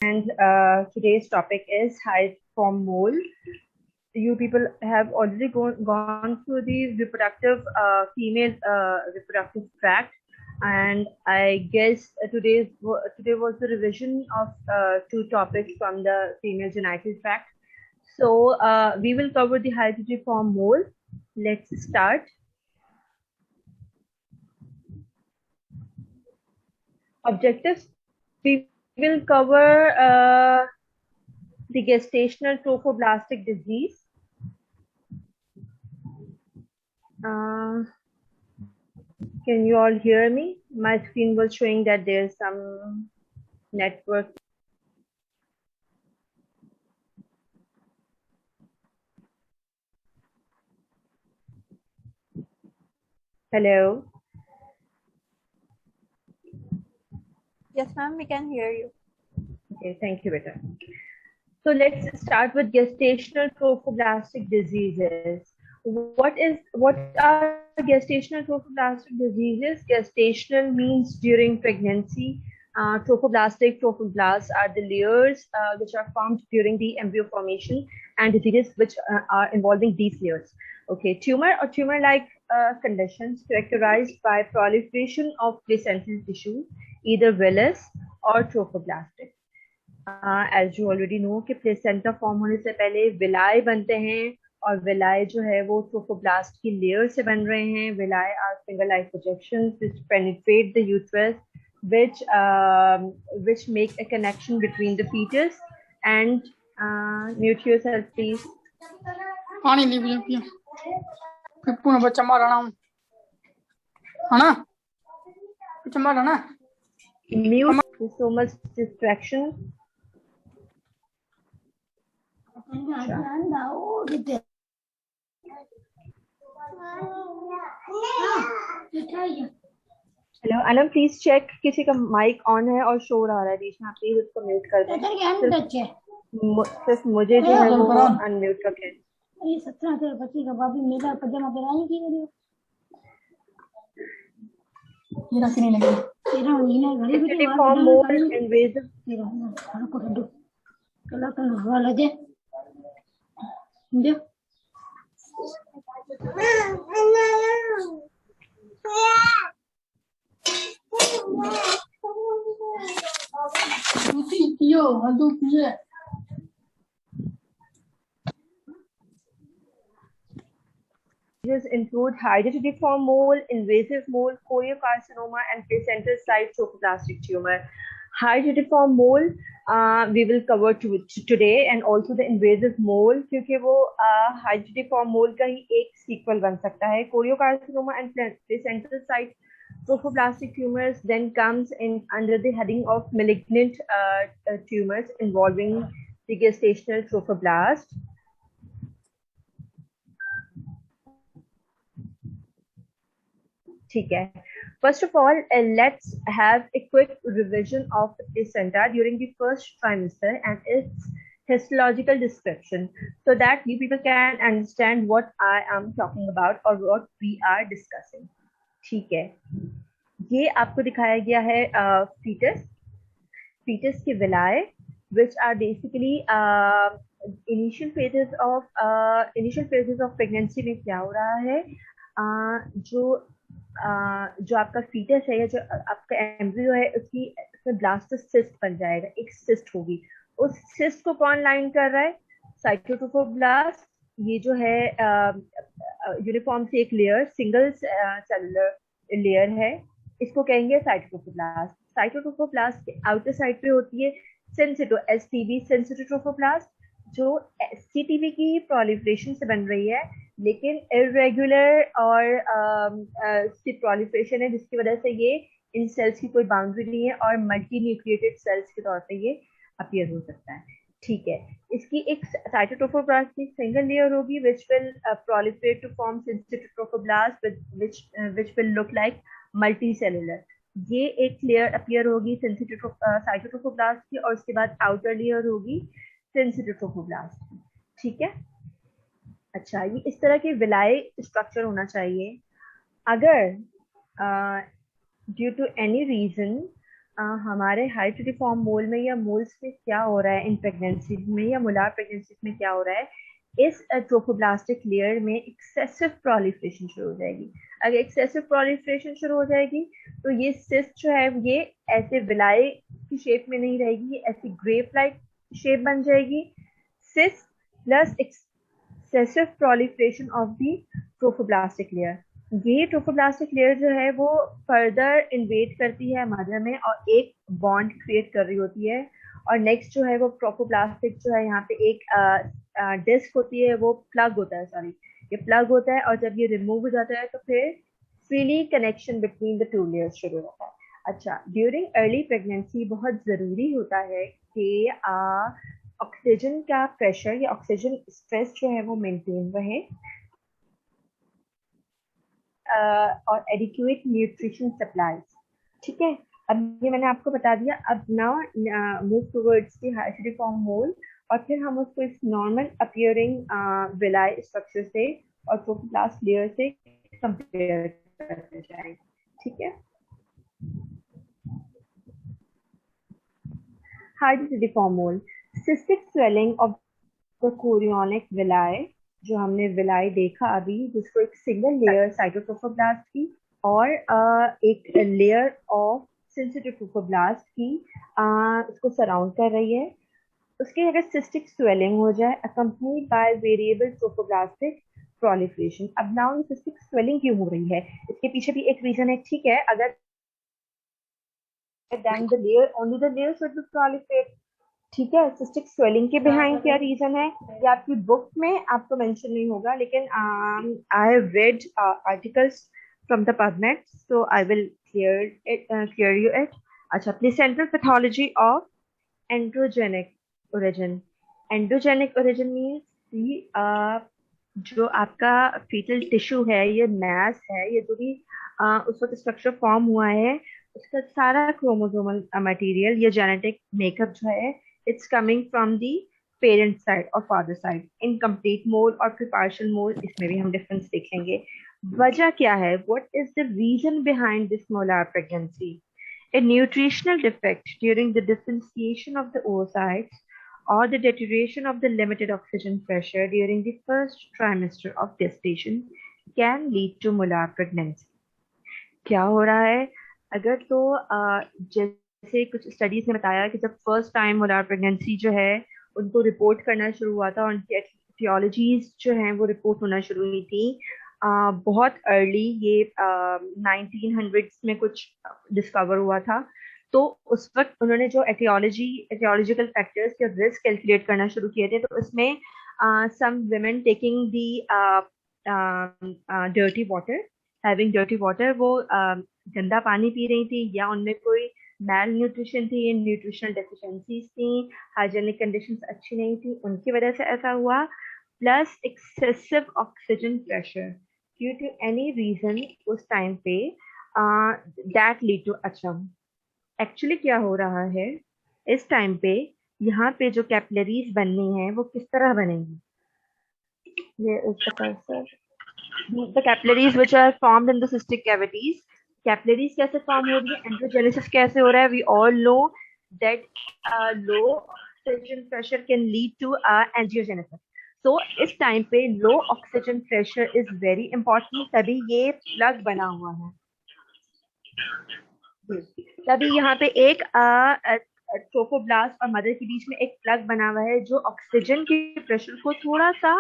And today's topic is height form mole. You people have already gone through the reproductive female reproductive tract, and I guess today was the revision of two topics from the female genital tract. So we will cover the hydrogiform mole. Let's start. Objectives. We will cover the gestational trophoblastic disease. Can you all hear me? My screen was showing that there's some network. Hello. Yes, ma'am, we can hear you. Okay, thank you, Beta. So let's start with gestational trophoblastic diseases. What are gestational trophoblastic diseases? Gestational means during pregnancy. Trophoblasts are the layers which are formed during the embryo formation, and diseases which are involving these layers. Okay, tumor or tumor-like conditions characterized by proliferation of placental tissue, either villous or trophoblastic. As you already know कि placenta form होने से पहले विलाय बनते हैं, और विलाय जो है वो ट्रोफोब्लास्ट की लेयर से बन रहे हैं. Villi are single life projections which penetrate the uterus, which make a connection between the fetus and mute yourself please. पानी ली भी पिया पिप्पू ने बच्चा मारा ना है ना, बच्चा मारा ना. Mute, so much distraction. Hello Anam, please check किसी का माइक ऑन है और शोर आ रहा है बीच में, प्लीज उसको म्यूट कर दें. सिर्फ मुझे जो है वो अनम्यूट करके. ये 17 के बच्ची का बाबी मेला पजामा पहनाई की वीडियो तेरा किने लगे तेरा नीला घड़ी भी फॉर्म मोर इन्वेसिव तेरा घर को हटो कला कर वाला दे दे पियो हदू पिए. These include hydatidiform mole, invasive mole, choriocarcinoma, and placental site trophoblastic tumor. Hydatidiform mole we will cover today, and also the invasive mole, क्योंकि वो hydatidiform mole का ही एक sequel बन सकता है. Choriocarcinoma and placental site trophoblastic tumors then comes in under the heading of malignant tumors involving the gestational trophoblast. ठीक है. First of all, let's have a quick revision of the placenta during the first trimester and its histological description, so that you people can understand what I am talking about or what we are discussing. ठीक है. ये आपको दिखाया गया है fetus के villi, which are basically initial phases of pregnancy में क्या हो रहा है, जो आपका फीटस है या जो आपका एम्ब्रियो है उसमें ब्लास्टोसिस्ट बन जाएगा, एक सिस्ट होगी. उस सिस्ट को कौन लाइन कर रहा है? साइटोट्रोफोब्लास्ट. ये जो है यूनिफॉर्म से एक लेयर, सिंगल सेलुलर लेयर है, इसको कहेंगे साइटोट्रोफोब्लास्ट. साइटोट्रोफोब्लास्ट के आउटर साइड पे होती है एसटीबी सेंसिटोट्रोफोब्लास्ट, जो सीटीबी की प्रोलिफरेशन से बन रही है, लेकिन इरेगुलर और प्रोलिफरेशन है, जिसकी वजह से ये इन सेल्स की कोई बाउंड्री नहीं है और मल्टी न्यूक्लिएटेड सेल्स के तौर पे ये अपीयर हो सकता है. ठीक है. इसकी एक साइटोट्रोफोब्लास्ट की सिंगल लेयर होगी which will proliferate to form syncytiotrophoblasts which will look like multicellular. ये एक लेयर अपीयर होगी साइटोट्रोफोब्लास्ट की, और उसके बाद आउटर लेयर होगी syncytiotrophoblasts की. ठीक है. अच्छा, ये इस तरह के विलाय स्ट्रक्चर होना चाहिए. अगर ड्यू टू एनी रीजन हमारे हाइड्रोफॉर्म मोल में या मोल्स में क्या हो रहा है इन प्रेगनेंसी में या मोलार प्रेगनेंसी में क्या हो रहा है, इस ट्रोफोब्लास्टिक लेयर में एक्सेसिव प्रोलिफरेशन शुरू हो जाएगी। अगर एक्सेसिव प्रोलिफरेशन शुरू हो जाएगी तो ये सिस्ट जो है ये ऐसे विलाई की शेप में नहीं रहेगी, ये ऐसी ग्रेप लाइक शेप बन जाएगी। Cyst plus excessive proliferation of the trophoblastic layer, ये ट्रोफोब्लास्टिक लेयर जो है वो फर्दर इन्वेट करती है मदर में और एक बॉन्ड क्रिएट कर रही होती है। और नेक्स्ट जो है वो ट्रोफोब्लास्टिक जो है यहाँ पे एक डिस्क होती है, वो प्लग होता है, सॉरी ये प्लग होता है, और जब ये रिमूव हो जाता है तो फिर freely connection between the two layers शुरू होता है। अच्छा, ड्यूरिंग अर्ली प्रेगनेंसी बहुत ज़रूरी होता है कि ऑक्सीजन का प्रेशर या ऑक्सीजन स्ट्रेस जो है वो मेंटेन रहे, और एडिक्वेट न्यूट्रिशन सप्लाईज। ठीक है, अब ये मैंने आपको बता दिया। अब now move towards the hydatidiform mole, और फिर हम उसको इस नॉर्मल अपीयरिंग विलाई स्ट्रक्चर से और ट्रोफोब्लास्ट लेयर से कंपेयर करते जाएंगे। ठीक है, हाइड्रोफॉर्म मोल, cystic swelling of the chorionic villi, जो हमने विलाई देखा अभी, जिसको एक सिंगल लेयर साइटोट्रोफोब्लास्ट की और एक लेयर ऑफ सेंसिटिव ट्रोफोब्लास्ट की उसको सराउंड कर रही है। उसके अगर सिस्टिक स्वेलिंग हो जाए accompanied by variable trophoblastic proliferation. अब नाउ सिस्टिक स्वेलिंग क्यों हो रही है, इसके पीछे भी एक रीजन है। ठीक है, अगर then the layer only the layer should be proliferate। ठीक है, सिस्टिक स्वेलिंग के बिहाइंड क्या रीजन है, ये आपकी बुक में आपको मेंशन नहीं होगा, लेकिन I have read articles from the PubMed, so I will clear you it. अच्छा, placental pathology of androgenic origin. Androgenic origin means जो आपका फीटल टिश्यू है, ये मैस है, ये जो भी उस वक्त स्ट्रक्चर फॉर्म हुआ है, उसका सारा क्रोमोसोमल मटेरियल, ये जेनेटिक मेकअप जो है, it's coming from the parent side or father side। incomplete mole और फिर partial mole, इसमें भी हम difference देखेंगे। वजह क्या है, what is the reason behind this molar pregnancy? A nutritional defect during the differentiation of the oocytes or the deterioration of the limited oxygen pressure during the first trimester of gestation can lead to molar pregnancy। क्या हो रहा है, अगर तो जैसे कुछ studies ने बताया कि जब फर्स्ट टाइम मोलार प्रेगनेंसी जो है उनको रिपोर्ट करना शुरू हुआ था, उनकी एटियोलॉजीज जो हैं वो रिपोर्ट होना शुरू हुई थी बहुत अर्ली, ये 1900s में कुछ डिस्कवर हुआ था। तो उस वक्त उन्होंने जो एटियोलॉजिकल फैक्टर्स के रिस्क कैलकुलेट करना शुरू किए थे, तो उसमें some women taking the dirty water, having dirty water, वो गंदा पानी पी रही थी, या उनमें कोई मैल न्यूट्रिशन थी, न्यूट्रिशनल डेफिशिएंसीज थी, हाइजेनिक कंडीशंस अच्छी नहीं थी, उनकी वजह से ऐसा हुआ। Plus excessive oxygen pressure due to any reason उस टाइम पे दैट लीड टू। अच्छा, एक्चुअली क्या हो रहा है इस टाइम पे, यहाँ पे जो कैपिलरीज बननी है वो किस तरह बनेंगी, ये sir the capillaries which are formed in the cystic cavities, capillaries कैसे फॉर्म हो रही है, एंड्रोजेनेसिस कैसे हो रहा है, we all know that low oxygen pressure can lead to angiogenesis। so इस टाइम पे low oxygen pressure is very important, तभी ये प्लग बना हुआ है, तभी यहाँ पे एक ट्रोफोब्लास्ट और मदर के बीच में एक प्लग बना हुआ है जो ऑक्सीजन के प्रेशर को थोड़ा सा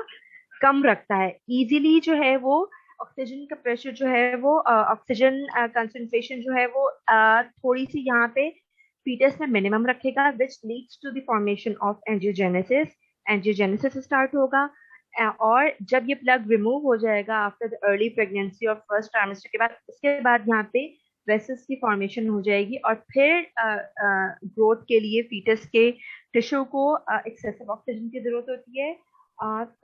कम रखता है। इजीली जो है वो ऑक्सीजन का प्रेशर जो है वो ऑक्सीजन कंसंट्रेशन जो है वो थोड़ी सी यहाँ पे फीटस में मिनिमम रखेगा, which leads to the formation of angiogenesis. Angiogenesis start होगा, और जब ये प्लग रिमूव हो जाएगा आफ्टर द अर्ली प्रेगनेंसी और फर्स्ट ट्राइमेस्टर के बाद, उसके बाद यहाँ पे वेसल्स की फॉर्मेशन हो जाएगी, और फिर ग्रोथ के लिए फीटस के टिश्यू को एक्सेसिव ऑक्सीजन की जरूरत होती है।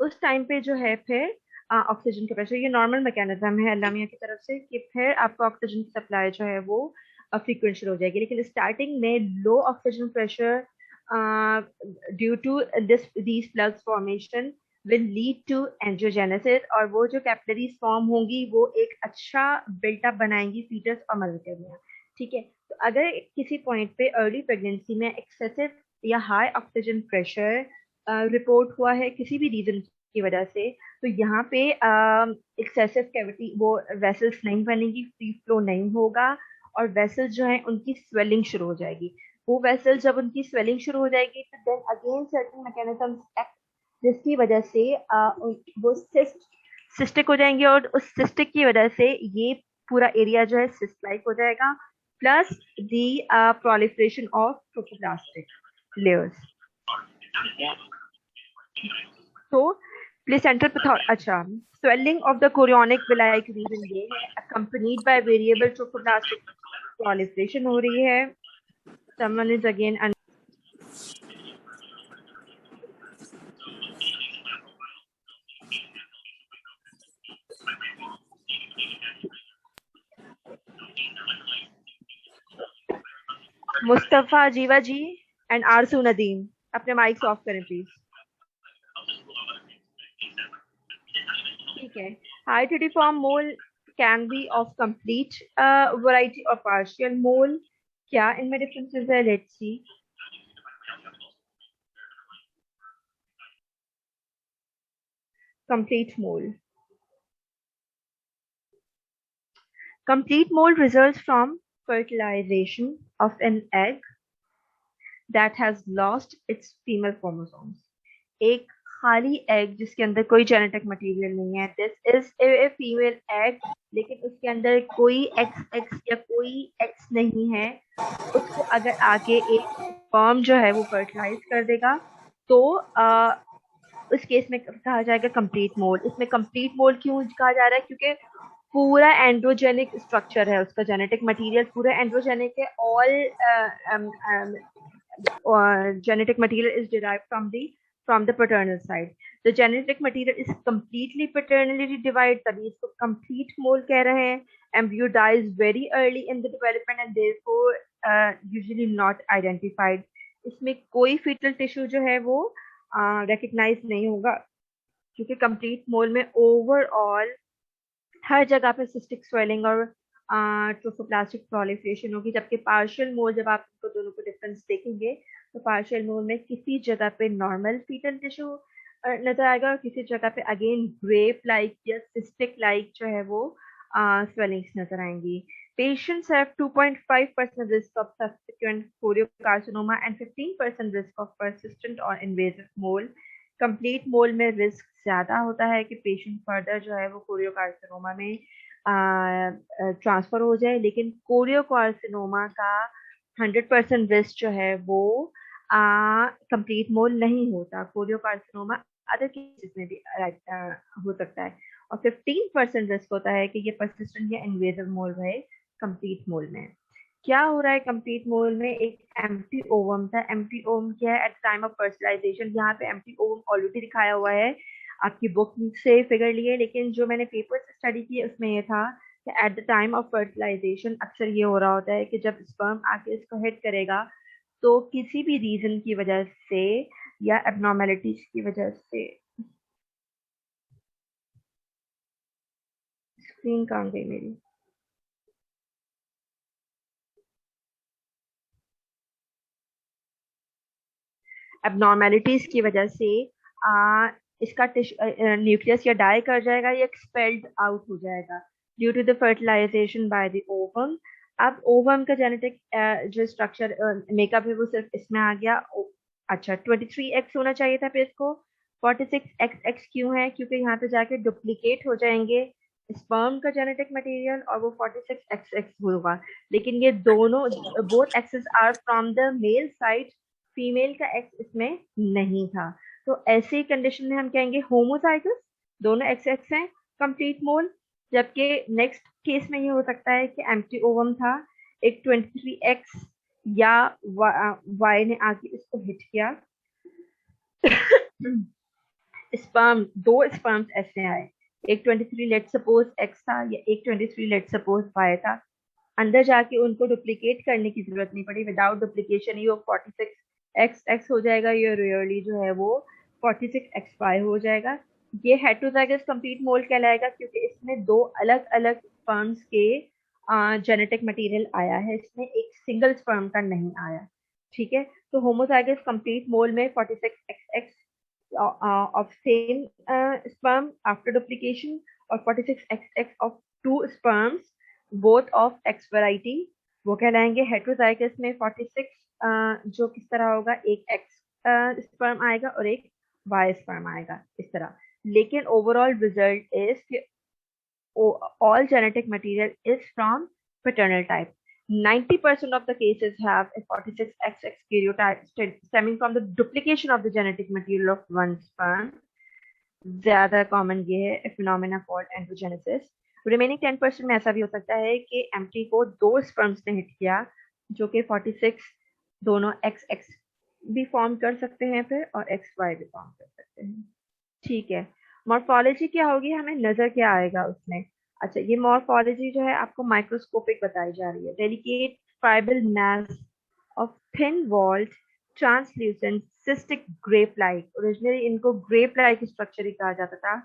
उस टाइम पे जो है फिर ऑक्सीजन का प्रेशर, ये नॉर्मल मैकेनिज्म है अल्लाह मियां की तरफ से कि फिर आपका ऑक्सीजन की सप्लाई जो है वो फ्रीक्वेंट हो जाएगी। लेकिन स्टार्टिंग में low oxygen pressure due to these plugs formation will lead to angiogenesis, और वो जो कैपिलरीज फॉर्म होंगी वो एक अच्छा बिल्टअप बनाएंगी फीटस और मदर के लिए। ठीक है। तो अगर किसी पॉइंट पे अर्ली प्रेगनेंसी में एक्सेसिव या हाई ऑक्सीजन प्रेशर रिपोर्ट हुआ है किसी भी रीजन की वजह से, तो यहाँ पे एक्सेसिव कैविटी वो वेसल्स नहीं बनेगी, फ्री फ्लो नहीं होगा, और वेसल्स जो है उनकी स्वेलिंग शुरू हो जाएगी। वो वेसल्स जब उनकी स्वेलिंग शुरू हो जाएगी तो then again certain mechanisms act, जिसकी वजह से वो सिस्टिक हो जाएंगे, और उस सिस्टिक की वजह से ये पूरा एरिया जो है सिस्ट लाइक हो जाएगा, plus the proliferation of tropoplastic layers। तो प्लेसेंटल अच्छा, swelling of the chorionic villi region ये है, accompanied by variable tropoplastic proliferation हो रही है। Someone is again मुस्तफा जीवा जी एंड आरसू नदीम, अपने माइक्स ऑफ करें प्लीज। ठीक है। Hydatidiform mole can be of complete variety और पार्शियल मोल। क्या इनमें डिफरेंसेस है? Let's see. Complete mole, complete mole results from fertilization of an egg that has lost its female chromosomes। एक खाली egg जिसके अंदर कोई जेनेटिक मटेरियल नहीं है, this is a female egg, लेकिन उसके अंदर कोई एक्स एक्स या कोई एक्स नहीं है, उसको अगर आके एक स्पर्म जो है वो फर्टिलाइज कर देगा तो उस केस में कहा जाएगा कंप्लीट मोल। इसमें कंप्लीट मोल क्यों कहा जा रहा है? क्योंकि पूरा एंड्रोजेनिक स्ट्रक्चर है, उसका जेनेटिक मटेरियल पूरा एंड्रोजेनिक है। All genetic material is derived from the paternal side. The genetic material is completely paternally divided, तभी इसको complete mole कह रहे हैं। Embryo dies very early in the development and therefore usually not identified। इसमें कोई fetal tissue जो है वो recognize नहीं होगा, क्योंकि complete mole में overall हर जगह पे सिस्टिक स्वेलिंग और ट्रोफोप्लास्टिक प्रोलिफरेशन होगी, जबकि पार्शियल मोल जब आप इनको दोनों को डिफरेंस देखेंगे तो पार्शियल मोल में किसी जगह पे नॉर्मल फीटल टिश्यू नजर आएगा और किसी जगह पे अगेन ग्रेप लाइक या सिस्टिक लाइक जो है वो स्वेलिंग्स नजर आएंगी। Patients have 2.5% risk of subsequent choriocarcinoma and 15% risk of persistent or invasive mole। Complete mole में रिस्क ज्यादा होता है कि पेशेंट फर्दर जो है वो कोरियोकार्सिनोमा में ट्रांसफर हो जाए, लेकिन कोरियोकार्सिनोमा का 100% रिस्क जो है वो कंप्लीट मोल नहीं होता। कोरियोकार्सिनोमा अदर केसेस में भी हो सकता है, और 15% रिस्क होता है कि ये परसिस्टेंट या इन्वेजिव मोल रहे कंप्लीट मोल में। क्या हो रहा है कंप्लीट मोल में? एक एम्प्टी ओवम था। एम्प्टी ओवम क्या है? एट टाइम ऑफ फर्टिलाइजेशन, यहाँ पे एम्प्टी ओवम ऑलरेडी दिखाया हुआ है, आपकी बुक से फिगर लिए, लेकिन जो मैंने पेपर से स्टडी की उसमें ये था कि at the time of fertilisation अक्सर ये हो रहा होता है कि जब स्पर्म आके इसको हिट करेगा तो किसी भी रीजन की वजह से या एबनॉर्मेलिटीज की वजह से, स्क्रीन कहाँ गई मेरी? एबनॉर्मेलिटीज की वजह से इसका न्यूक्लियस या डाई कर जाएगा या एक्सपेल्ड आउट हो जाएगा due to the fertilisation by the ovum. अब ओवम का जेनेटिक जो स्ट्रक्चर मेकअप है वो सिर्फ इसमें आ गया। अच्छा 23x होना चाहिए था, फिर इसको 46XX क्यों है? क्योंकि यहाँ पे जाके डुप्लीकेट हो जाएंगे स्पर्म का जेनेटिक मटेरियल और वो 46XX होगा, लेकिन ये दोनों both X's are from the male side, female का एक्स इसमें नहीं था। तो ऐसी कंडीशन में हम कहेंगे होमोजाइगस, दोनों एक्स एक्स हैं, कंप्लीट मोल। जबकि नेक्स्ट केस में ये हो सकता है कि एम्प्टी ओवम था, एक 23x या वाई ने आके इसको हिट किया, स्पर्म, दो स्पर्म्स ऐसे आए, एक 23 लेट सपोज एक्स था या एक 23 लेट सपोज वाई था, अंदर जाके उनको डुप्लीकेट करने की जरूरत नहीं पड़ी। विदाउट डुप्लीकेशन ये 46XX हो जाएगा, ये रियरली जो है वो 46XY हो जाएगा। ये हेटेरोजाइगस कंप्लीट मोल कहलाएगा क्योंकि इसमें दो अलग अलग स्पर्म्स के जेनेटिक मटेरियल आया है, इसमें एक सिंगल स्पर्म का नहीं आया। ठीक है, तो होमोजाइगस कंप्लीट मोल में 46XX of same sperm after duplication और 46XX of two sperms both of X variety वो कहलाएंगे। हेट्रोजाइगस में 46 जो किस तरह होगा, एक X स्पर्म आएगा और एक Y स्पर्म आएगा इस तरह। लेकिन overall result is all genetic material is from paternal type. 90% of the cases have a 46XX karyotype stemming from the duplication of the genetic material of one sperm. ज्यादा common ये है phenomena called androgenesis. Remaining 10% में ऐसा भी हो सकता है कि एम्प्टी को दो स्पर्म्स ने हिट किया जो कि 46 दोनों XX भी फॉर्म कर सकते हैं फिर और XY भी फॉर्म कर सकते हैं। ठीक है, मॉर्फोलॉजी क्या होगी, हमें नजर क्या आएगा उसमें। अच्छा, ये मॉर्फोलॉजी जो है आपको माइक्रोस्कोपिक बताई जा रही है। Delicate tribal mass of thin walled translucent cystic grape like. Originally इनको ग्रेप लाइक स्ट्रक्चर ही कहा जाता था।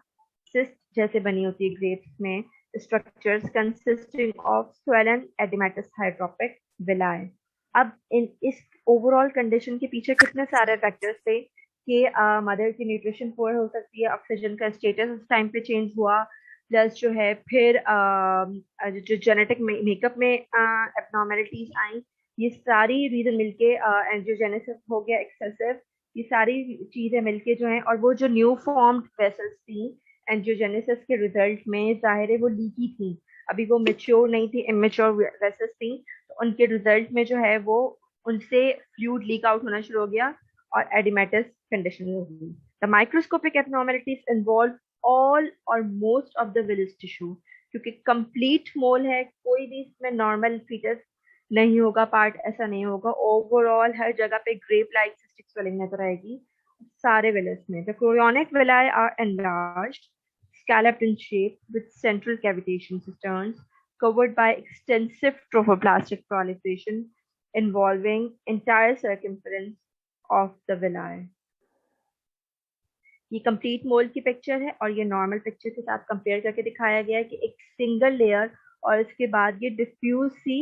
सिस्ट जैसे बनी होती है ग्रेप्स में structures consisting of swollen edematous hydropic villi. अब इस ओवरऑल कंडीशन के पीछे कितने सारे फैक्टर्स थे कि मदर की न्यूट्रिशन पुअर हो सकती है, ऑक्सीजन का स्टेटस उस टाइम पे चेंज हुआ, प्लस जो है फिर जो जेनेटिक मेकअप में एबनॉर्मेलिटीज आई, ये सारी रीजन मिलके एंजियोजेनेसिस हो गया एक्सेसिव, ये सारी चीजें मिलके जो है, और वो जो न्यू फॉर्म्ड वेसल्स थी एंजियोजेनेसिस के रिजल्ट में जाहिर है वो लीकी थी, अभी वो मेच्योर नहीं थी, इमेच्योर वेसल्स थी, तो उनके रिजल्ट में जो है वो उनसे फ्लूइड लीक आउट होना शुरू हो गया और एडिमेटस कंडीशन होगी। The microscopic abnormalities involve all or most of the villous tissue, क्योंकि कंप्लीट मोल है, कोई भी इसमें नॉर्मल फीचर्स नहीं होगा, पार्ट ऐसा नहीं होगा, ओवरऑल हर जगह पे ग्रेप लाइक सिस्टिक स्वेलिंग नजर आएगी सारे विलिस में। The chorionic villi are enlarged, scalloped in shape with central cavitation cisterns covered by extensive trophoblastic proliferation involving entire circumference of the villi। ये कंप्लीट मोल की पिक्चर है और ये नॉर्मल पिक्चर के साथ कंपेयर करके दिखाया गया है कि एक सिंगल लेयर और इसके बाद ये डिफ्यूज सी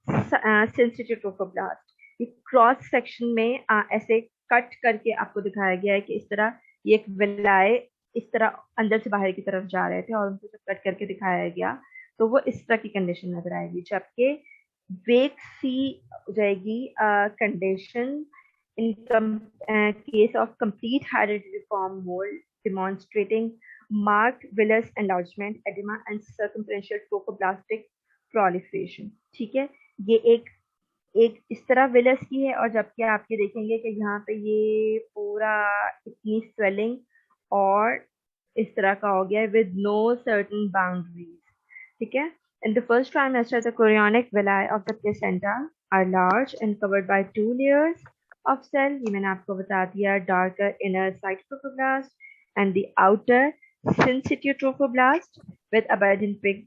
सेंसिटिव ट्रोफोब्लास्ट, ये क्रॉस सेक्शन में ऐसे कट करके आपको दिखाया गया है कि इस तरह ये एक विलाय इस तरह अंदर से बाहर की तरफ जा रहे थे और उनको जब कट करके दिखाया गया तो वो इस तरह की कंडीशन नजर आएगी, जबकि वेक सी हो जाएगी condition in case of complete hereditary form mole demonstrating marked villus enlargement, edema and circumferential trophoblastic proliferation। ठीक है, ये एक इस तरह विलस की है और जबकि आप ये देखेंगे कि यहाँ पे ये पूरा इतनी स्वेलिंग और इस तरह का हो गया है with no certain boundaries। ठीक है, in the first trimester the chorionic villi of the placenta are large and covered by 2 layers of cell, ये मैंने आपको बता दिया, darker inner cytoplasm and the outer syncytial trophoblast with abundant pig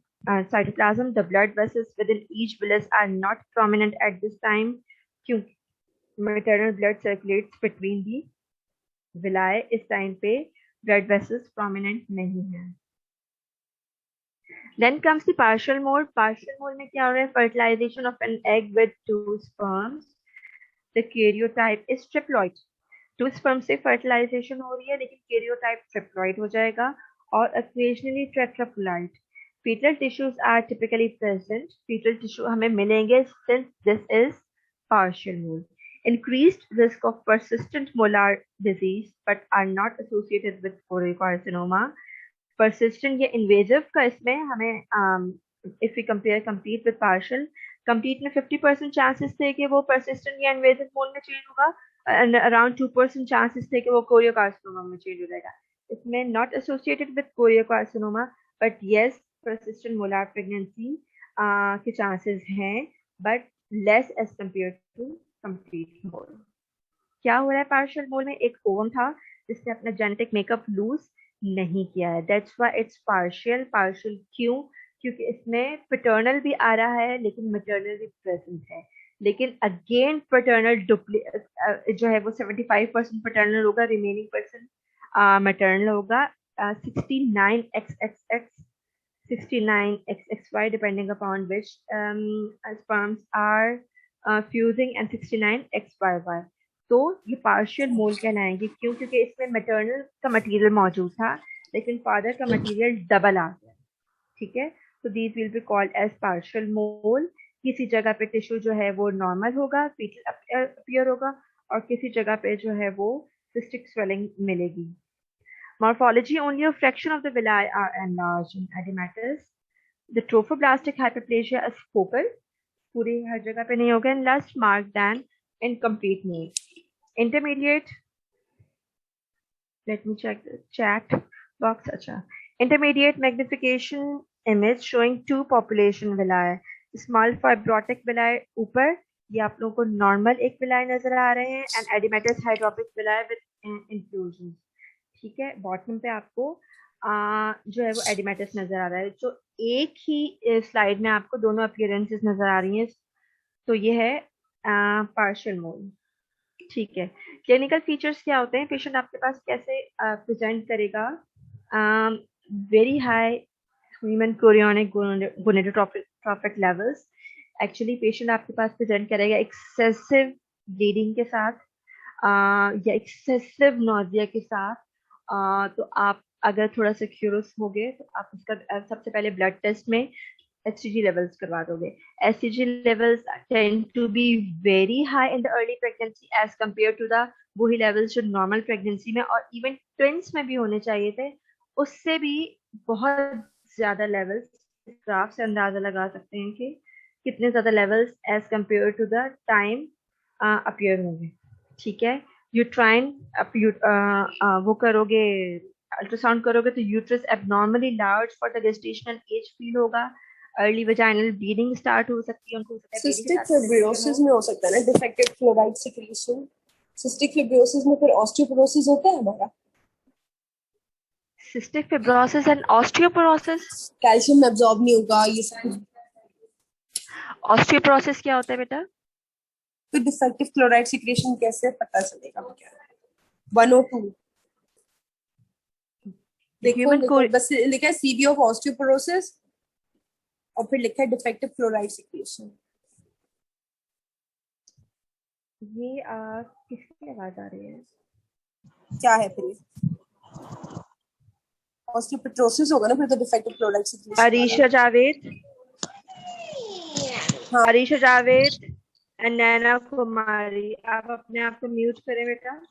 cytoplasm। The blood vessels within each villus are not prominent at this time क्योंकि maternal blood circulates between the villi, इस time पे blood vessels prominent नहीं है। Then comes the partial mole। Partial mole में क्या हो रहा है, fertilization of an egg with 2 sperms। The karyotype is triploid। 2 sperm से fertilization हो रही है लेकिन karyotype triploid हो जाएगा और occasionally tetraploid। Fetal tissues are typically present। Fetal tissue हमें मिलेंगे since this is partial mole। Increased risk of persistent molar disease but are not associated with choriocarcinoma। Persistent या invasive का इसमें हमें if we compare complete with partial, complete में 50% chances थे कि वो परसिस्टेंट या इन्वेसिव मोड में चेंज होगा एंड अराउंड 2% चांसेस थे कि वो कोरियोकार्सिनोमा में चेंज हो जाएगा। इसमें not associated with choriocarcinoma but yes persistent molar pregnancy के चांसेस हैं but less as compare to complete mole. क्या हो रहा है पार्शियल मोल में, एक ओवम था जिसने अपना जेनेटिक मेकअप लूज नहीं किया है, that's why it's partial. Partial क्यों, क्योंकि इसमें पैटर्नल भी आ रहा है लेकिन मैटर्नल भी प्रेजेंट है, लेकिन अगेन पैटर्नल जो है वो 75% पैटर्नल होगा, रिमेनिंग परसेंट मैटर्नल होगा। 69XXX 69 XXY depending upon which sperms are fusing and 69 XYY. तो ये पार्शियल मोल कहलाएंगे क्यों? क्योंकि इसमें मैटरनल का मटेरियल मौजूद था लेकिन फादर का मटेरियल डबल आ गया, ठीक है? तो these will be called as partial mole. किसी जगह पे टिश्यू जो है वो नॉर्मल होगा, फीटल अपीयर होगा, और किसी जगह पे जो है वो सिस्टिक स्वेलिंग मिलेगी. Morphology: only a fraction of the villi are enlarged in edematous. The trophoblastic hyperplasia is focal, पूरी हर जगह पे नहीं होगा, and less marked than incomplete male. Intermediate, let me check the chat box. अच्छा, intermediate magnification image showing two population villi. Small fibrotic villi ऊपर, ये आप लोगों को normal एक villi नजर आ रहे हैं, and edematous hydropic villi with inclusions. ठीक है, बॉटम पे आपको जो है वो एडिमेटस नजर आ रहा है. जो एक ही स्लाइड में आपको दोनों अपीयरेंसेस नजर आ रही हैं, तो ये है पार्शियल मोल. ठीक है, क्लिनिकल फीचर्स क्या होते हैं? पेशेंट आपके पास कैसे प्रेजेंट करेगा? Very high human chorionic gonadotrophic levels. Actually patient आपके पास प्रेजेंट करेगा एक्सेसिव ब्लीडिंग के साथ या एक्सेसिव नोजिया के साथ. तो आप अगर थोड़ा सा क्यूरियस हो गए तो आप उसका सबसे पहले ब्लड टेस्ट में HCG लेवल्स करवा दोगे. HCG levels tend to be very high in the early pregnancy as compare to the वही लेवल्स जो नॉर्मल प्रेगनेंसी में और इवन ट्विंस में भी होने चाहिए थे, उससे भी बहुत ज्यादा लेवल्स. ग्राफ से अंदाजा लगा सकते हैं कि कितने ज्यादा levels as compare to the time appear होंगे. ठीक है, यूट्राइन वो करोगे, अल्ट्रासाउंड करोगे तो uterus abnormally large for the gestational age feel होगा. अर्ली वजाइनल ब्लीडिंग स्टार्ट हो सकती है, उनको सिस्टिक फिब्रोसिस में हो सकता है ना defective chloride secretion. Cystic fibrosis में फिर ऑस्टियोपोरोसिस होता है हमारा. Cystic fibrosis and osteoporosis, calcium absorb नहीं होगा, ये सब. ऑस्टियोपोरोसिस क्या होता है बेटा? तो डिफेक्टिव क्लोराइड सिक्रीशन कैसे पता चलेगा? क्या 102 देखो, बस लिखा है सीबी ऑफ ऑस्टियोपोरोसिस और फिर लिखा है डिफेक्टिव क्लोराइड सिक्रीशन. ये किसकी आवाज आ रही है? क्या है फिर? ऑस्टियोपोरोसिस होगा ना फिर तो defective chloride secretion. Arisha Javed, हाँ अरीशा जावेद एंड नैना कुमारी, आप अपने आप को म्यूट करें बेटा.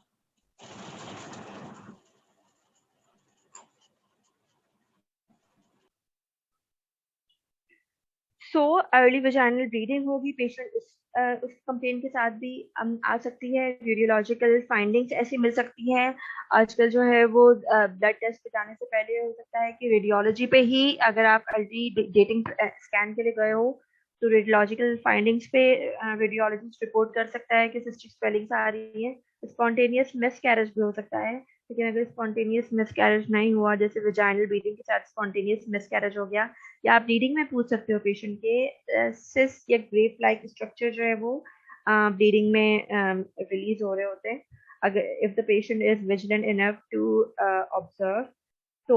सो अर्ली वजाइनल ब्लीडिंग होगी, पेशेंट उस कंप्लेन के साथ भी आ सकती है. रेडियोलॉजिकल फाइंडिंग्स ऐसी मिल सकती हैं. आजकल जो है वो ब्लड टेस्ट पे जाने से पहले हो सकता है कि रेडियोलॉजी पे ही, अगर आप अर्ली डेटिंग स्कैन के लिए गए हो तो रेडियोलॉजिकल फाइंडिंग्स पे रेडियोलॉजिस्ट रिपोर्ट कर सकता है कि सिस्टिक स्वेलिंग्स आ रही है. स्पॉन्टेनियस मिसकैरेज भी हो सकता है, लेकिन अगर स्पॉन्टेनियस मिसकैरेज नहीं हुआ, जैसे वजाइनल ब्लीडिंग के साथ स्पॉन्टेनियस मिसकैरेज हो गया, या आप ब्लीडिंग में पूछ सकते हो पेशेंट के सिस या ग्रेप लाइक स्ट्रक्चर जो है वो ब्लीडिंग में रिलीज हो रहे होते हैं. अगर if the patient is vigilant enough to observe, तो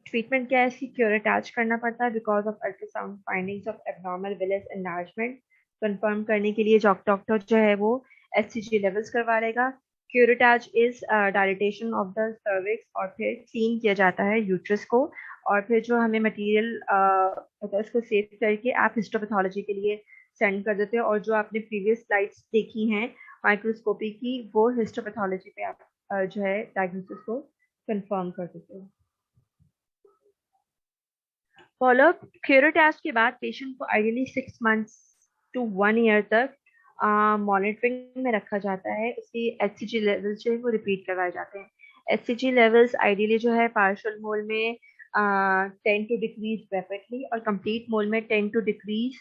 ट्रीटमेंट क्या है? इसकी क्योर अटैच करना पड़ता है because of ultrasound findings of abnormal villous enlargement. Confirm करने के लिए डॉक्टर जो है वो HCG लेवल्स करवा लेगा. Curettage is dilatation of the cervix और फिर क्लीन किया जाता है यूट्रस को, और फिर जो हमें मटेरियल होता है उसको सेव करके आप हिस्टोपैथोलॉजी के लिए सेंड कर देते हो. और जो आपने प्रीवियस स्लाइड्स देखी हैं माइक्रोस्कोपी की, वो हिस्टोपैथोलॉजी पे आप जो है डायग्नोसिस को कंफर्म कर देते हो. फॉलोअप क्यूरेटाज के बाद पेशेंट को आइडियली 6 months to 1 year तक मॉनिटरिंग में रखा जाता है. इसकी HCG लेवल्स जो है वो रिपीट करवाए जाते हैं. HCG लेवल्स आइडियली जो है पार्शियल मोल में टेंड टू डिक्रीज रैपिडली और कंप्लीट मोल में टेंड टू डिक्रीज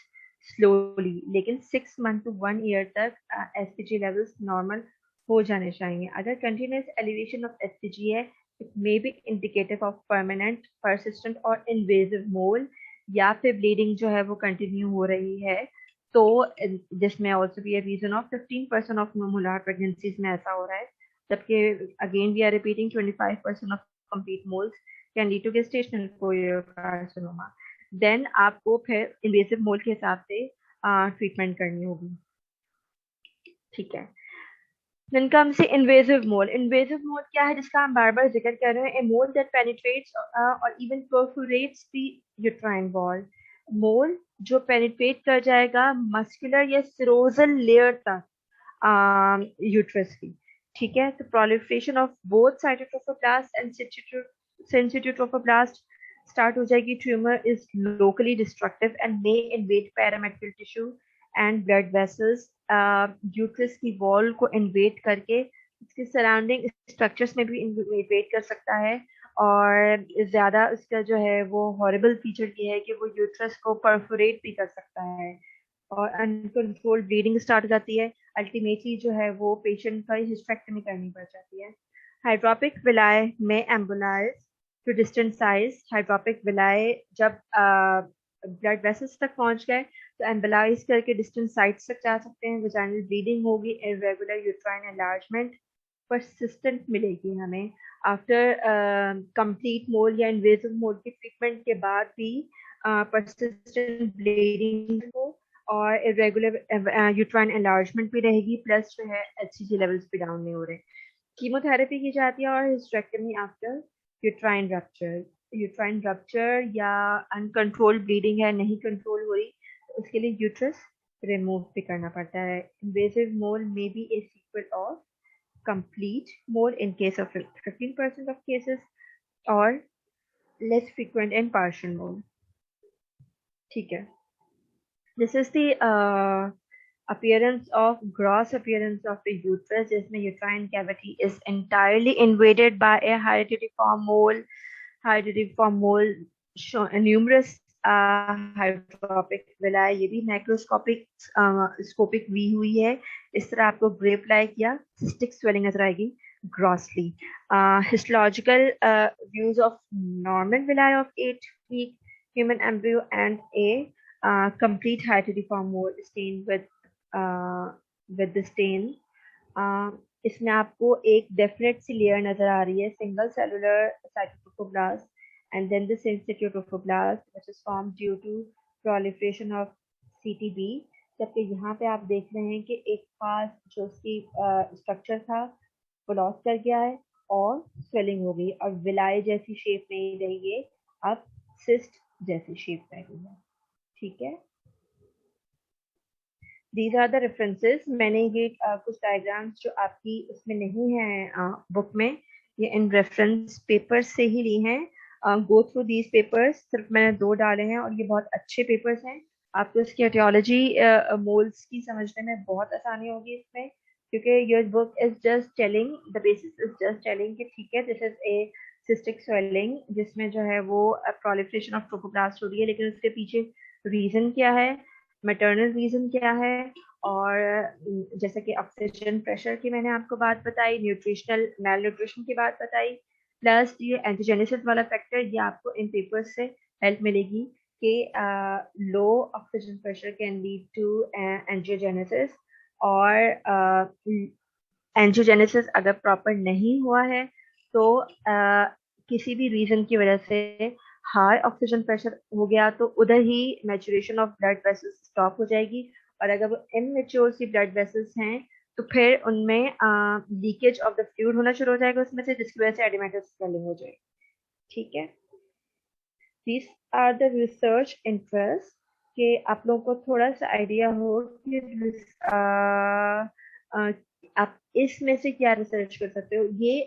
स्लोली, लेकिन 6 months to 1 year तक HCG लेवल्स नॉर्मल हो जाने चाहिए. अगर कंटिन्यूस एलिवेशन ऑफ HCG है, it may be indicative of permanent, persistent और invasive mole, या फिर bleeding जो है वो continue हो रही है. तो this may also be a reason of 15% of molar pregnancies में ऐसा हो रहा है, जबकि again we are repeating 25% of complete moles can lead to gestational choriocarcinoma. Then आपको फिर इन्वेसिव मोल के हिसाब से ट्रीटमेंट करनी होगी। ठीक है, Then comes the invasive mole. Invasive mole क्या है जिसका हम बार बार जिक्र कर रहे हैं? A mole that penetrates or even perforates the uterine wall. Mole जो penetrate कर जाएगा muscular या serosal layer तक uterus की। ठीक है, तो proliferation of both cytotrophoblast and syncytotrophoblast start हो जाएगी। Tumor is locally destructive and may invade parametrial tissue and blood vessels. Uterus की वॉल को इन्वेट करके इसके सराउंडिंग स्ट्रक्चर्स में भी इन्वेट कर सकता है। और ज्यादा इसका जो है वो हॉरिबल फीचर ये है कि वो यूट्रस को परफोरेट भी कर सकता है और अनकंट्रोल्ड ब्लीडिंग स्टार्ट हो जाती है। अल्टीमेटली जो है वो पेशेंट का हिस्टेक्टमी करनी पड़ जाती है। हाइड्रोपिक विलाय में एम्बुलाइज टू डिस्टेंट साइज। हाइड्रोपिक विलाय जब ब्लड वेसल्स तक पहुंच गए तो एम्बलाइज करके डिस्टेंट साइट्स तक जा सकते हैं। वेजाइनल ब्लीडिंग होगी, इर्रेगुलर यूट्राइन एनलार्जमेंट परसिस्टेंट मिलेगी हमें आफ्टर कंप्लीट मोल या इन्वेसिव मोल की ट्रीटमेंट के बाद भी परसिस्टेंट ब्लीडिंग हो और इर्रेगुलर यूट्राइन एनलार्जमेंट भी रहेगी, प्लस जो है एचसीजी लेवल्स भी डाउन नहीं हो रहे। कीमोथेरेपी की जाती है और hysterectomy after uterine rupture. Uterine rupture या अनकंट्रोल्ड ब्लीडिंग है, नहीं कंट्रोल हो रही, तो उसके लिए यूट्रस रिमूव भी करना पड़ता है। Invasive mole may be a sequel of complete mole in case of 15% of cases or less frequent in partial mole. ठीक है, this is the gross appearance of the uterus, जिसमें uterine cavity is entirely invaded by a hydatidiform mole. Hydatidiform mole show numerous hydropic villi, ये भी macroscopic स्कोपिक we हुई है। इस तरह आपको ग्रेप लाइक या सिस्टिक स्वेलिंग नजर आएगी grossly. Histological views of normal विलाय of 8 week human embryo and a complete hydatidiform mole stain with the stain। इसमें आपको एक डेफिनेट सी लेयर नजर आ रही है, single cellular cytotrophoblast and then the syncytiotrophoblasts which is formed due to proliferation of CTB। जबकि यहाँ पे आप देख रहे हैं कि एक पास जो उसकी स्ट्रक्चर था वो लॉस कर गया है और स्वेलिंग हो गई और विलाय जैसी शेप नहीं रही है, अब सिस्ट जैसी शेप रह गई है। ठीक है, These are the references। मैंने ये कुछ डायग्राम्स जो आपकी उसमें नहीं है बुक में, ये इन रेफरेंस पेपर से ही ली हैं। गो थ्रू दीज पेपर्स, सिर्फ मैंने 2 डाले हैं और ये बहुत अच्छे पेपर्स हैं। आपको इसकी एटियोलॉजी मोल्स की समझने में बहुत आसानी होगी इसमें, क्योंकि your book is just telling the basis, is just telling कि ठीक है this is a cystic swelling जिसमें जो है वो प्रोलिफरेशन ऑफ ट्रोफोब्लास्ट हो रही है, लेकिन उसके पीछे रीजन क्या है, मैटरनल रीजन क्या है, और जैसे कि ऑक्सीजन प्रेशर की मैंने आपको बात बताई, न्यूट्रिशनल मैल न्यूट्रिशन की बात बताई, प्लस ये एंटीजेनेसिस वाला फैक्टर, ये आपको इन पेपर्स से हेल्प मिलेगी कि low oxygen pressure can lead to angiogenesis, और एंजियोजेनेसिस अगर प्रॉपर नहीं हुआ है तो किसी भी रीजन की वजह से हाई ऑक्सीजन प्रेशर हो गया तो उधर ही maturation of blood vessels stop हो जाएगी, और अगर वो इनमेच्योर सी ब्लड वेसल्स हैं तो फिर उनमें लीकेज ऑफ द फ्लूइड होना शुरू हो जाएगा उसमें से, जिसकी वजह से एडिमेटस स्वेलिंग हो जाएगी। ठीक है, this are the research interest कि आप लोगों को थोड़ा सा आइडिया हो कि आप इसमें से क्या रिसर्च कर सकते हो। ये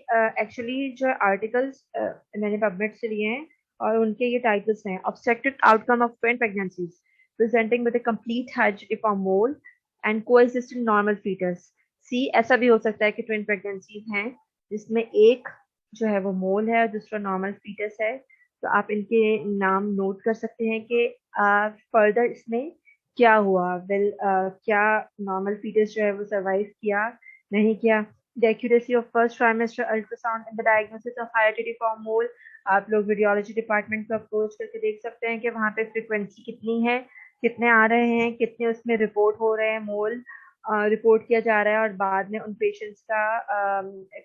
एक्चुअली जो आर्टिकल्स मैंने पबमेड से लिए हैं और उनके ये टाइटल्स हैं, obstructed outcome of twin pregnancies presenting with a complete hydatidiform mole and coexistent normal fetus. See, ऐसा भी हो सकता है कि ट्विन प्रेगनेंसीज हैं जिसमें एक जो है वो मोल है और दूसरा नॉर्मल फीटस है, तो आप इनके नाम नोट कर सकते हैं कि फर्दर इसमें क्या हुआ, क्या नॉर्मल फीटस जो है वो सर्वाइव किया नहीं किया। The accuracy of first trimester ultrasound in the diagnosis of hydatidiform mole, आप लोग रेडियोलॉजी डिपार्टमेंट को अप्रोच करके देख सकते हैं कि वहाँ पे फ्रिक्वेंसी कितनी है, कितने आ रहे हैं, कितने उसमें रिपोर्ट हो रहे हैं, मोल रिपोर्ट किया जा रहा है, और बाद में उन पेशेंट्स का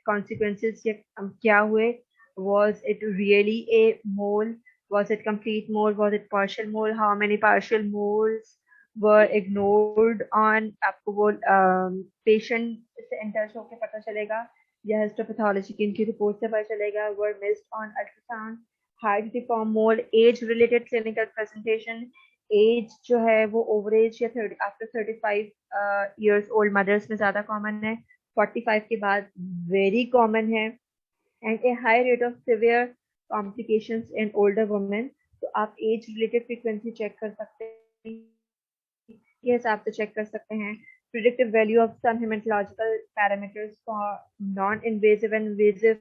कॉन्सिक्वेंसेस क्या हुए, was it really a mole, was it complete mole, was it partial mole, how many partial moles were ignored on, आपको वो patient से इंटर्स होके पता चलेगा या हिस्टोपैथोलॉजी की इनकी रिपोर्ट से पता चलेगा, were missed on ultrasound, height mole, age related clinical presentation, age जो है वो ओवर एज या 30 आफ्टर 35 इयर्स ओल्ड मदर्स में ज्यादा कॉमन है, 45 के बाद वेरी कॉमन है, and A high rate of severe complications in older women. तो आप एज रिलेटेड फ्रीक्वेंसी चेक कर सकते हैं, ये हिसाब से चेक कर सकते हैं। Predictive value of some haematological parameters for non invasive and invasive,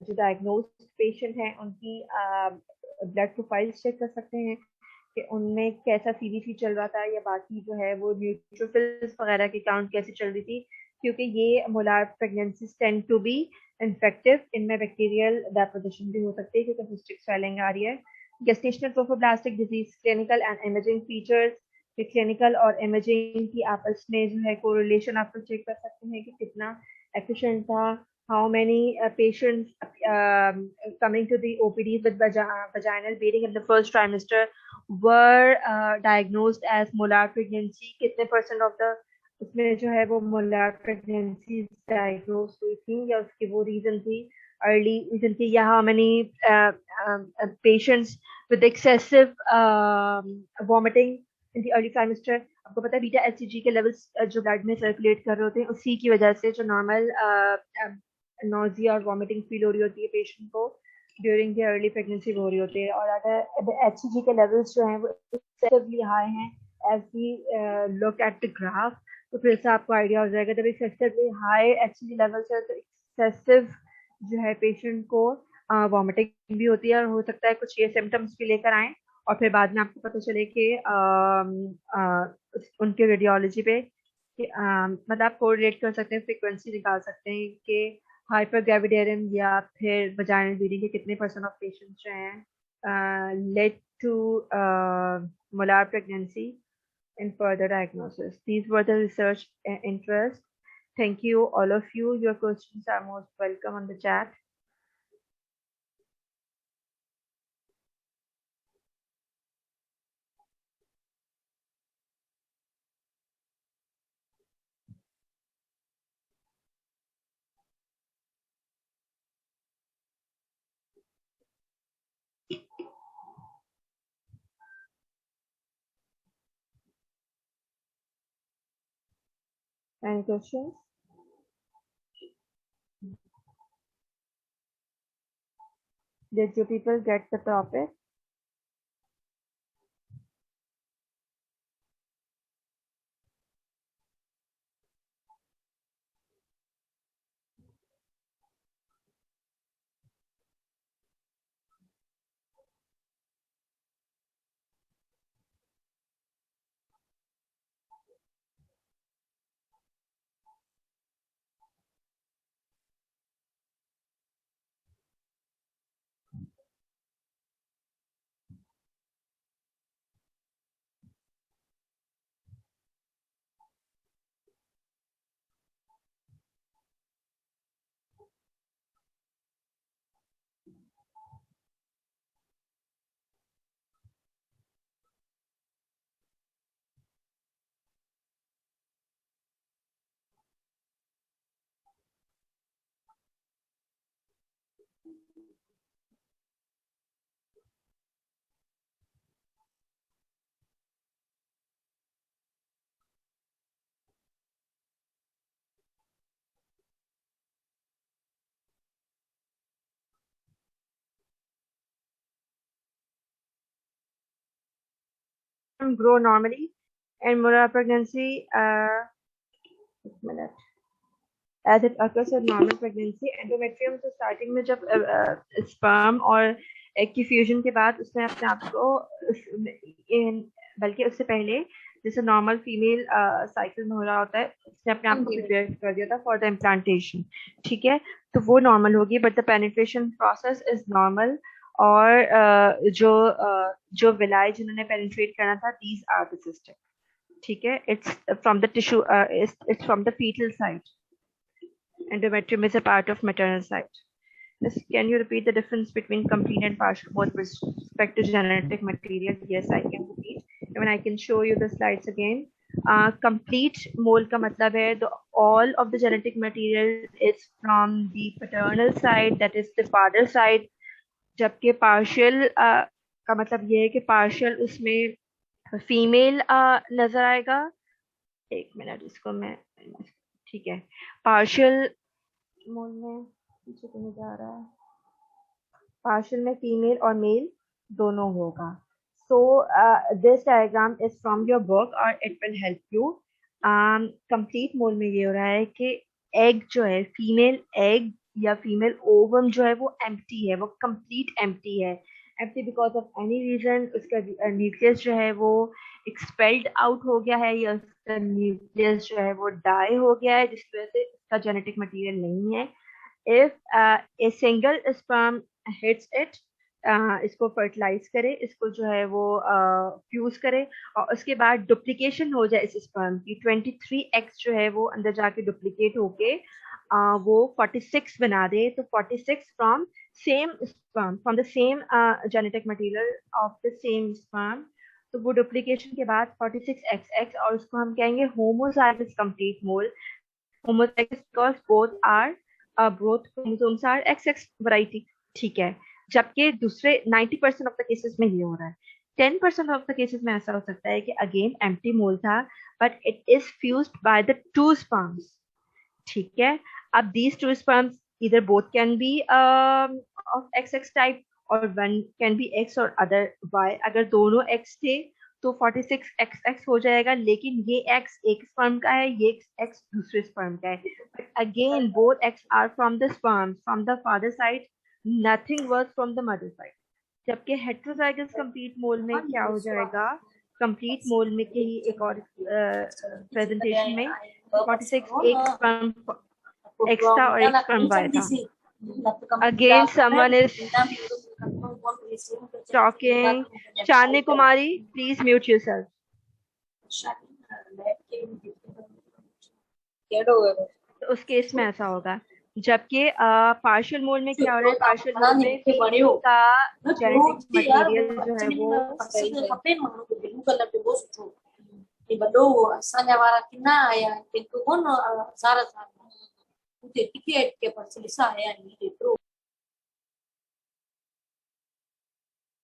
जो डायग्नोस्ड पेशेंट हैं उनकी ब्लड प्रोफाइल चेक कर सकते हैं कि उनमें कैसा सीबीसी चल रहा था या बाकी जो है वो न्यूट्रोफिल्स वगैरह की काउंट कैसी चल रही थी, क्योंकि ये molar pregnancies tend to be infective, इनमें बैक्टीरियल डेपोजिशन भी हो सकती है क्योंकि सिस्टिक स्वेलिंग आ रही है। Gestational trophoblastic disease clinical and imaging features, clinical और इमेजिंग की आपस में जो है कोरिलेशन आप चेक कर सकते हैं कि कितना एफिशिएंट था, how many patients coming to the OPDs with vaginal bleeding in the first trimester were diagnosed as molar pregnancy, कितने % of the उसमें जो है वो molar pregnancy diagnosed हुई थी या उसकी वो reason थी, early reason थी, या how many patients with excessive vomiting in the early trimester। आपको पता है बीटा एचसीजी के लेवल्स जो ब्लड में सर्कुलेट कर रहे होते हैं उसी की वजह से जो नॉर्मल नोजिया और वॉमिटिंग फील हो रही होती है पेशेंट को ड्यूरिंग द अर्ली प्रेगनेंसी हो रही होती है। और अगर एचसीजी के लेवल्स जो हैं वो एक्सेसिवली हाई हैं as we look at the graph, तो फिर से आपको आइडिया हो जाएगा जब एक्सेसिवली हाई एचसीजी लेवल्स है तो एक्सेसिव जो है पेशेंट को वॉमिटिंग भी होती है और हो सकता है कुछ ये सिम्टम्स भी लेकर आए और फिर बाद में आपको पता चले कि उनके रेडियोलॉजी पे मतलब आप कोरिलेट कर सकते हैं, फ्रीक्वेंसी निकाल सकते हैं कि हाइपरग्रेविडेरियम या फिर वजाइनल ब्लीडिंग के कितने % ऑफ पेशेंट्स जो हैं led to molar pregnancy in further diagnosis. These were the research interest. Thank you all of you. Your questions are most welcome on the chat. Any questions? Did you people get the topic? Grow normally and molar pregnancy just a minute, as it occurs in normal pregnancy। Endometrium तो starting में जब sperm और egg की fusion के बाद उसने अपने आप को बल्कि उससे पहले जैसे नॉर्मल फीमेल साइकिल में हो रहा होता है उसने अपने आप को प्रिपेयर कर दिया था फॉर द इम्प्लांटेशन, ठीक है, तो वो नॉर्मल होगी, but the penetration process is normal. और जो विलाई जिन्होंने पेनिट्रेट करना था दीज आर द सिस्टम, ठीक है, it's from the tissue, it's from the fetal side. Endometrium is a part of maternal side. Yes, can you repeat the difference between complete and partial mole with respect to genetic material? Yes, I can repeat. Even I can show you the slides again. Complete mole का मतलब है all of the genetic material is from the paternal side, that is the father side. जबकि partial का मतलब ये है कि partial उसमें फीमेल नजर आएगा. एक मिनट, इसको मैं, ठीक है, पार्शियल मोल में पीछे तो नहीं जा रहा है, पार्शियल में फीमेल और मेल दोनों होगा. So this diagram is from your book और it will help you. Complete mole में ये हो रहा है कि एग जो है, फीमेल एग या फीमेल ओवम जो है वो एम्प्टी है, वो कंप्लीट एम्प्टी है. Empty because of any reason. उसका न्यूक्लियस जो है वो एक्सपेल्ड आउट हो गया है, या उसका न्यूक्लियस जो है वो डाई हो गया है, जिसकी वजह से उसका जेनेटिक मटेरियल नहीं है. If a single sperm hits it, इसको फर्टिलाइज करे, इसको जो है वो फ्यूज करे, और उसके बाद डुप्लीकेशन हो जाए इस स्पर्म की, 23 एग्स जो है वो अंदर जाके डुप्लीकेट होके वो 46 बना दे. तो 46 from same sperm, from the same genetic material of the same sperm. तो वो डुप्लीकेशन के बाद 46xx, और उसको हम कहेंगे homozygous complete mole. Homozygous because both chromosomes are XX variety. ठीक है. जबकि दूसरे 90% ऑफ द केसेस में ये हो रहा है. 10% ऑफ द केसेस में ऐसा हो सकता है कि अगेन एम्प्टी मोल था, but it is fused by the two sperms. ठीक है. अब these two sperms either both can be of XX type or one can be X और other Y. अगर दोनों X थे तो 46XX हो जाएगा, लेकिन ये X एक स्पर्म का है, ये X दूसरे स्पर्म का है. But again both X are from the sperm, from the father side, nothing was from the mother side. जबकि हेट्रोजाइगस कंप्लीट मोल में क्या हो जाएगा, कंप्लीट मोल में के ही एक और प्रेजेंटेशन में 46 एक स्पर्म X था और एक स्पर्म Y था. Again someone is talking. Chandni Kumari, please mute yourself. तो उस केस में ऐसा होगा. जबकि पार्शियल मोल में क्या हो रहा है, पार्शियल मोल में फीमेल का जेनेटिक मटेरियल जो है वो